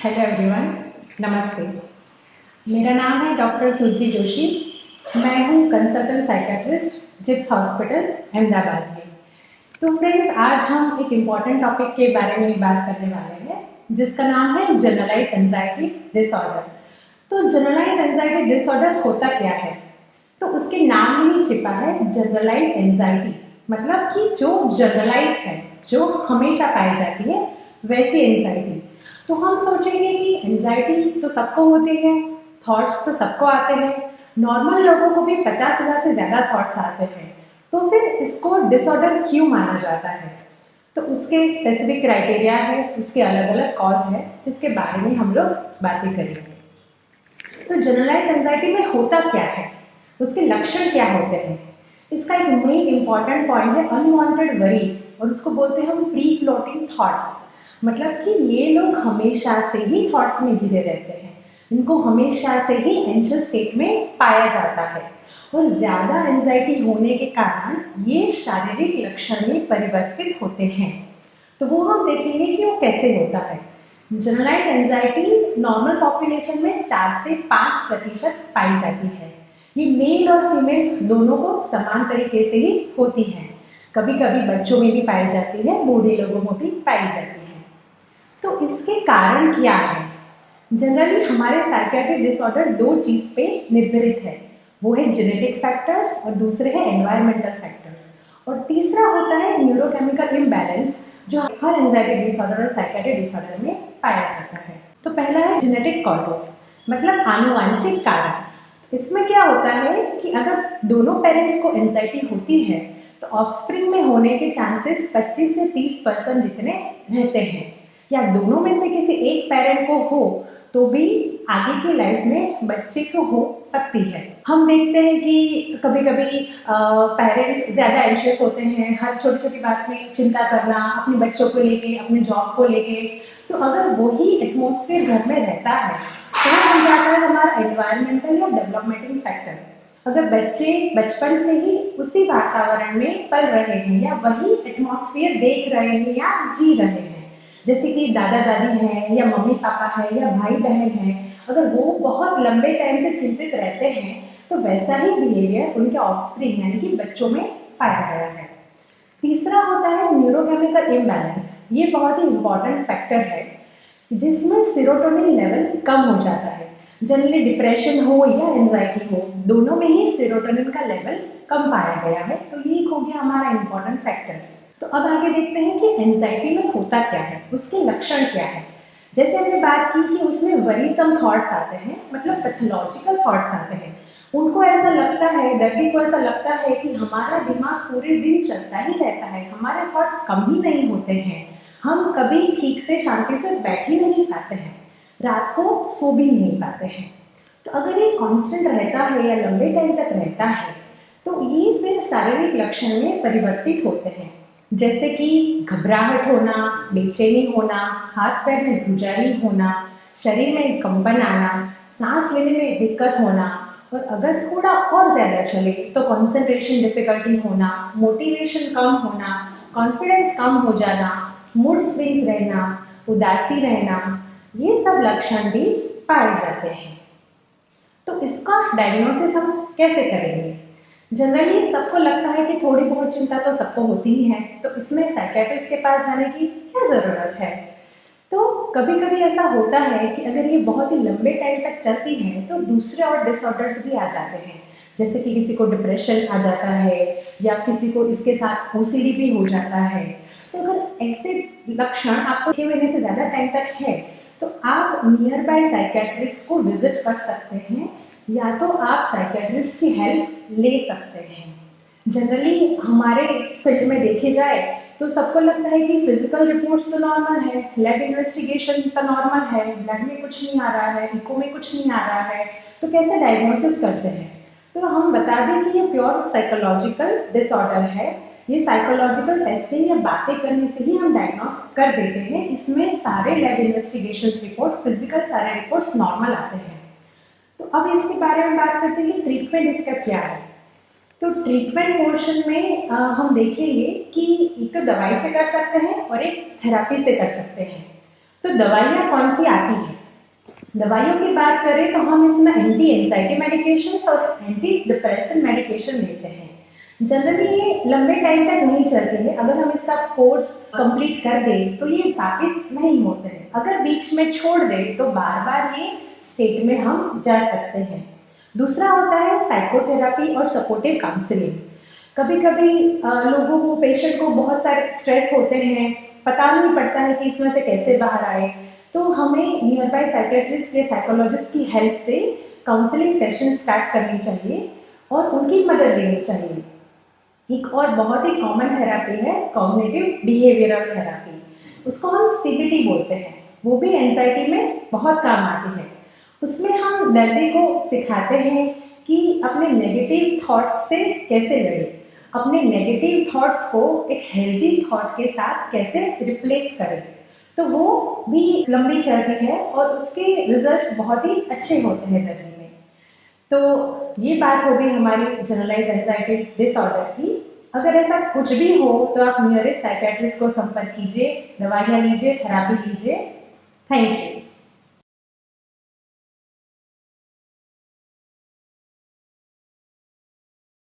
Hello everyone, नमस्ते। मेरा नाम है डॉक्टर सुरभि जोशी। मैं हूँ कंसल्टेंट साइकेट्रिस्ट जिप्स हॉस्पिटल अहमदाबाद में। तो फ्रेंड्स, आज हम एक इम्पॉर्टेंट टॉपिक के बारे में बात करने वाले हैं जिसका नाम है जनरलाइज एंजाइटी डिसऑर्डर। तो जनरलाइज एंजाइटी डिसऑर्डर होता क्या है? तो उसके नाम में ही छिपा है जनरलाइज एंजाइटी, मतलब कि जो जनरलाइज है, जो हमेशा पाई जाती है वैसी एंजाइटी। तो हम सोचेंगे कि एंजाइटी तो सबको होती है, थॉट्स तो सबको आते हैं, नॉर्मल लोगों को भी 50,000 से ज़्यादा थॉट्स आते हैं, तो फिर इसको डिसऑर्डर क्यों माना जाता है? तो उसके स्पेसिफिक क्राइटेरिया है, उसके अलग अलग कॉज है जिसके बारे में हम लोग बातें करेंगे। तो जनरलाइज एंजाइटी में होता क्या है, उसके लक्षण क्या होते हैं? इसका एक मेन इंपॉर्टेंट पॉइंट है अनवांटेड वरीज, और उसको बोलते हैं हम फ्री फ्लोटिंग थॉट्स। मतलब कि ये लोग हमेशा से ही थॉट्स में घिरे रहते हैं, इनको हमेशा से ही एंशियस स्टेट में पाया जाता है, और ज़्यादा एंजाइटी होने के कारण ये शारीरिक लक्षण में परिवर्तित होते हैं। तो वो हम देखेंगे कि वो कैसे होता है। जनरलाइज एंजाइटी नॉर्मल पॉपुलेशन में 4 से 5% पाई जाती है। ये मेल और फीमेल दोनों को समान तरीके से ही होती है। कभी कभी बच्चों में भी पाई जाती है, बूढ़े लोगों में भी पाई जाती है। तो इसके कारण क्या है? जनरली हमारे साइकियाट्रिक डिसऑर्डर दो चीज पे निर्भरित है, वो है जेनेटिक फैक्टर्स और दूसरे है एनवायरमेंटल फैक्टर्स, और तीसरा होता है न्यूरोकेमिकल इम्बैलेंस, जो हर एंजाइटी डिसऑर्डर और साइकियाट्रिक डिसऑर्डर में पाया जाता है। तो पहला है जेनेटिक कॉजेस, मतलब आनुवंशिक कारण। इसमें क्या होता है कि अगर दोनों पेरेंट्स को एंजाइटी होती है तो ऑफस्प्रिंग में होने के चांसेस 25 से 30% जितने रहते हैं, या दोनों में से किसी एक पेरेंट को हो तो भी आगे की लाइफ में बच्चे को हो सकती है। हम देखते हैं कि कभी कभी पेरेंट्स ज़्यादा एंशियस होते हैं, हर छोटी छोटी बात में चिंता करना, अपने बच्चों को लेके, अपने जॉब को लेके। तो अगर वही एटमॉस्फेयर घर में रहता है तो वो बन जाता है हमारा एनवायरमेंटल या डेवलपमेंटल फैक्टर। अगर बच्चे बचपन से ही उसी वातावरण में पल रहे हैं या वही एटमॉस्फेयर देख रहे हैं या जी रहे हैं, जैसे कि दादा दादी हैं या मम्मी पापा हैं या भाई बहन हैं, अगर वो बहुत लंबे टाइम से चिंतित रहते हैं तो वैसा ही बिहेवियर उनके ऑफस्प्रिंग यानी कि बच्चों में पाया गया है। तीसरा होता है न्यूरोकेमिकल इम्बैलेंस। ये बहुत ही इंपॉर्टेंट फैक्टर है जिसमें सेरोटोनिन लेवल कम हो जाता है। जनरली डिप्रेशन हो या एंजाइटी हो, दोनों में ही सेरोटोनिन का लेवल कम पाया गया है। तो ये हो गया हमारा इंपॉर्टेंट फैक्टर्स। तो अब आगे देखते हैं कि एंजाइटी में होता क्या है, उसके लक्षण क्या है। जैसे हमने बात की कि उसमें वरीसम थॉट्स आते हैं, मतलब पैथोलॉजिकल थॉट्स आते हैं। उनको ऐसा लगता है, दर्दी को ऐसा लगता है कि हमारा दिमाग पूरे दिन चलता ही रहता है, हमारे थॉट्स कम ही नहीं होते हैं, हम कभी ठीक से शांति से बैठ ही नहीं पाते हैं, रात को सो भी नहीं पाते हैं। तो अगर ये कांस्टेंट रहता है या लंबे टाइम तक रहता है तो ये फिर शारीरिक लक्षण में परिवर्तित होते हैं, जैसे कि घबराहट होना, बेचैनी होना, हाथ पैर में ध्रुजारी होना, शरीर में कंपन आना, सांस लेने में दिक्कत होना, और अगर थोड़ा और ज़्यादा चले तो कंसंट्रेशन डिफिकल्टी होना, मोटिवेशन कम होना, कॉन्फिडेंस कम हो जाना, मूड स्विंग्स रहना, उदासी रहना, ये सब लक्षण भी पाए जाते हैं। तो इसका डायग्नोसिस हम कैसे करेंगे? जनरली सबको लगता है कि थोड़ी बहुत चिंता तो सबको होती ही है, तो इसमें साइकियाट्रिस्ट के पास जाने की क्या ज़रूरत है? तो कभी कभी ऐसा होता है कि अगर ये बहुत ही लंबे टाइम तक चलती है तो दूसरे और डिसऑर्डर्स भी आ जाते हैं, जैसे कि किसी को डिप्रेशन आ जाता है या किसी को इसके साथ ओसीडी भी हो जाता है। तो अगर ऐसे लक्षण आपको 6 महीने से ज़्यादा टाइम तक है तो आप नियर बाय साइकियाट्रिस्ट को विजिट कर सकते हैं, या तो आप साइकियाट्रिस्ट की हेल्प ले सकते हैं। जनरली हमारे फील्ड में देखे जाए तो सबको लगता है कि फिजिकल रिपोर्ट्स तो नॉर्मल है, लैब इन्वेस्टिगेशन तो नॉर्मल है, ब्लड में कुछ नहीं आ रहा है, इको में कुछ नहीं आ रहा है, तो कैसे डायग्नोसिस करते हैं? तो हम बता दें कि ये प्योर साइकोलॉजिकल डिसऑर्डर है। ये साइकोलॉजिकल टेस्टिंग या बातें करने से ही हम डायग्नोस कर देते हैं। इसमें सारे लैब इन्वेस्टिगेशन रिपोर्ट, फिजिकल सारे रिपोर्ट्स नॉर्मल आते हैं। तो अब इसके बारे में बात करते हैं कि ट्रीटमेंट इसका क्या है। तो ट्रीटमेंट पोर्शन में हम देखेंगे कि एक तो दवाई से कर सकते हैं और एक थेरेपी से कर सकते हैं। तो दवाइयाँ कौन सी आती हैं? दवाइयों की बात करें तो हम इसमें एंटी एंजाइटी मेडिकेशंस और एंटी डिप्रेशन मेडिकेशन देते हैं। जनरली ये लंबे टाइम तक नहीं चलते हैं। अगर हम इसका कोर्स कंप्लीट कर दें तो ये वापस नहीं होते हैं। अगर बीच में छोड़ दें तो बार बार ये स्टेट में हम जा सकते हैं। दूसरा होता है साइकोथेरेपी और सपोर्टिव काउंसलिंग। कभी कभी लोगों को, पेशेंट को बहुत सारे स्ट्रेस होते हैं, पता नहीं पड़ता है कि इसमें से कैसे बाहर आए, तो हमें नियर बाय साइकेट्रिस्ट या साइकोलॉजिस्ट की हेल्प से काउंसलिंग सेशन स्टार्ट करनी चाहिए और उनकी मदद लेनी चाहिए। एक और बहुत ही कॉमन थेरेपी है कॉग्निटिव बिहेवियरल थेरेपी, उसको हम सीबीटी बोलते हैं। वो भी एंजाइटी में बहुत काम आती है। उसमें हम दर्दी को सिखाते हैं कि अपने नेगेटिव थॉट्स से कैसे लड़े, अपने नेगेटिव थॉट्स को एक हेल्दी थॉट के साथ कैसे रिप्लेस करें। तो वो भी लंबी चलती है और उसके रिजल्ट बहुत ही अच्छे होते हैं दर्दी में। तो ये बात हो गई हमारी जनरलाइज एंजाइटी डिसऑर्डर की। अगर ऐसा कुछ भी हो तो आप नियरेस्ट साइकेट्रिस्ट को संपर्क कीजिए, दवाइयाँ लीजिए, थेरेपी लीजिए। Thank you.